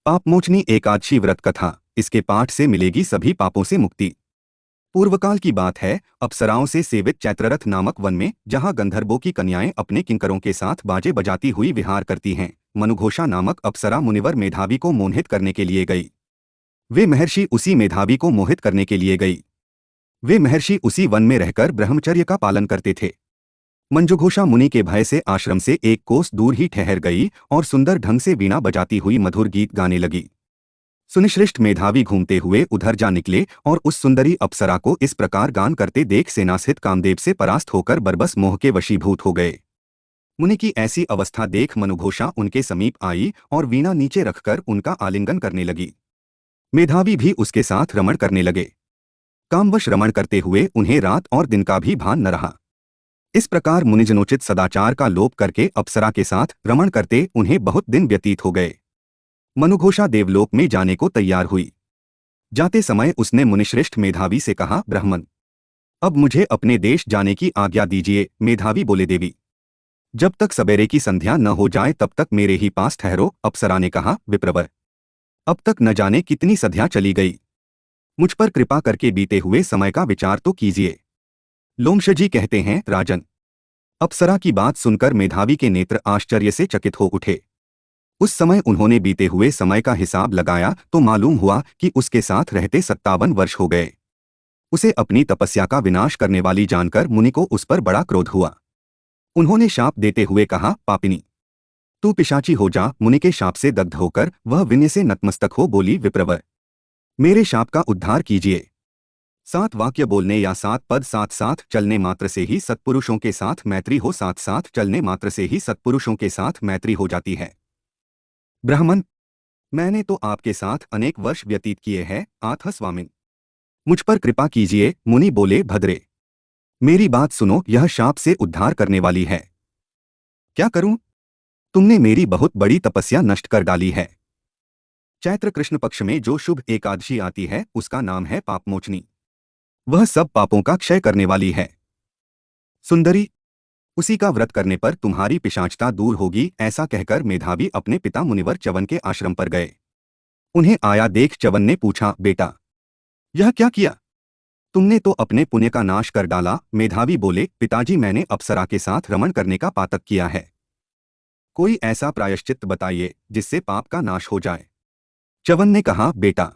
पापमोचनी एकादशी व्रत कथा। इसके पाठ से मिलेगी सभी पापों से मुक्ति। पूर्वकाल की बात है, अप्सराओं से सेवित चैत्ररथ नामक वन में, जहां गंधर्वों की कन्याएं अपने किंकरों के साथ बाजे बजाती हुई विहार करती हैं, मनुघोषा नामक अप्सरा मुनिवर मेधावी को मोहित करने के लिए गई। वे महर्षि उसी मेधावी को मोहित करने के लिए गई। वे महर्षि उसी वन में रहकर ब्रह्मचर्य का पालन करते थे। मंजुघोषा मुनि के भय से आश्रम से एक कोस दूर ही ठहर गई और सुंदर ढंग से वीणा बजाती हुई मधुर गीत गाने लगी। सुनिश्रिष्ट मेधावी घूमते हुए उधर जा निकले और उस सुंदरी अप्सरा को इस प्रकार गान करते देख सेनास्थित कामदेव से परास्त होकर बरबस मोह के वशीभूत हो गए। मुनि की ऐसी अवस्था देख मनुघोषा उनके समीप आई और वीणा नीचे रखकर उनका आलिंगन करने लगी। मेधावी भी उसके साथ रमण करने लगे। कामवश रमण करते हुए उन्हें रात और दिन का भी भान न रहा। इस प्रकार मुनिजनोचित सदाचार का लोप करके अप्सरा के साथ रमण करते उन्हें बहुत दिन व्यतीत हो गए। मनुघोषा देवलोक में जाने को तैयार हुई। जाते समय उसने मुनिश्रेष्ठ मेधावी से कहा, ब्राह्मण, अब मुझे अपने देश जाने की आज्ञा दीजिए। मेधावी बोले, देवी, जब तक सवेरे की संध्या न हो जाए तब तक मेरे ही पास ठहरो। अप्सरा ने कहा, विप्रवर, अब तक न जाने कितनी संध्या चली गई। मुझ पर कृपा करके बीते हुए समय का विचार तो कीजिए। लोमशजी कहते हैं, राजन। अप्सरा की बात सुनकर मेधावी के नेत्र आश्चर्य से चकित हो उठे। उस समय उन्होंने बीते हुए समय का हिसाब लगाया तो मालूम हुआ कि उसके साथ रहते 57 वर्ष हो गए। उसे अपनी तपस्या का विनाश करने वाली जानकर मुनि को उस पर बड़ा क्रोध हुआ। उन्होंने शाप देते हुए कहा, पापिनी, तू पिशाची हो जा। मुनि के शाप से दग्ध होकर वह विनय से नतमस्तक हो बोली, विप्रवर, मेरे शाप का उद्धार कीजिए। 7 वाक्य बोलने या 7 पद साथ साथ चलने मात्र से ही सत्पुरुषों के साथ मैत्री हो, साथ साथ चलने मात्र से ही सत्पुरुषों के साथ मैत्री हो जाती है। ब्राह्मण, मैंने तो आपके साथ अनेक वर्ष व्यतीत किए हैं, आथ स्वामिन, मुझ पर कृपा कीजिए। मुनि बोले, भद्रे, मेरी बात सुनो, यह शाप से उद्धार करने वाली है। क्या करूं? तुमने मेरी बहुत बड़ी तपस्या नष्ट कर डाली है। चैत्र कृष्ण पक्ष में जो शुभ एकादशी आती है उसका नाम है पापमोचनी। वह सब पापों का क्षय करने वाली है। सुंदरी, उसी का व्रत करने पर तुम्हारी पिशाचता दूर होगी। ऐसा कहकर मेधावी अपने पिता मुनिवर च्यवन के आश्रम पर गए। उन्हें आया देख च्यवन ने पूछा, बेटा, यह क्या किया? तुमने तो अपने पुण्य का नाश कर डाला। मेधावी बोले, पिताजी, मैंने अप्सरा के साथ रमण करने का पातक किया है। कोई ऐसा प्रायश्चित बताइए जिससे पाप का नाश हो जाए। च्यवन ने कहा, बेटा,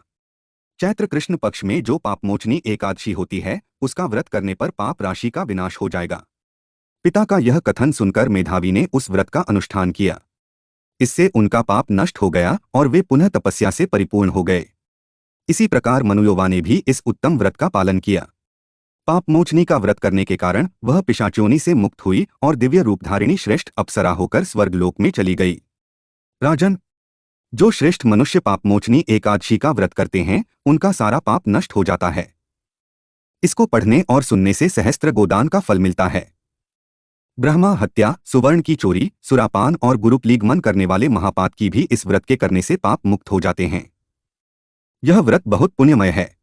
चैत्र कृष्ण पक्ष में जो पापमोचनी एकादशी होती है उसका व्रत करने पर पाप राशि का विनाश हो जाएगा। पिता का यह कथन सुनकर मेधावी ने उस व्रत का अनुष्ठान किया। इससे उनका पाप नष्ट हो गया और वे पुनः तपस्या से परिपूर्ण हो गए। इसी प्रकार मनुयोवा ने भी इस उत्तम व्रत का पालन किया। पापमोचनी का व्रत करने के कारण वह पिशाचोनी से मुक्त हुई और दिव्य रूपधारिणी श्रेष्ठ अप्सरा होकर स्वर्गलोक में चली गई। राजन, जो श्रेष्ठ मनुष्य पापमोचनी एकादशी का व्रत करते हैं उनका सारा पाप नष्ट हो जाता है। इसको पढ़ने और सुनने से सहस्त्र गोदान का फल मिलता है। ब्रह्मा हत्या, सुवर्ण की चोरी, सुरापान और गुरुक्लीगमन करने वाले महापात की भी इस व्रत के करने से पाप मुक्त हो जाते हैं। यह व्रत बहुत पुण्यमय है।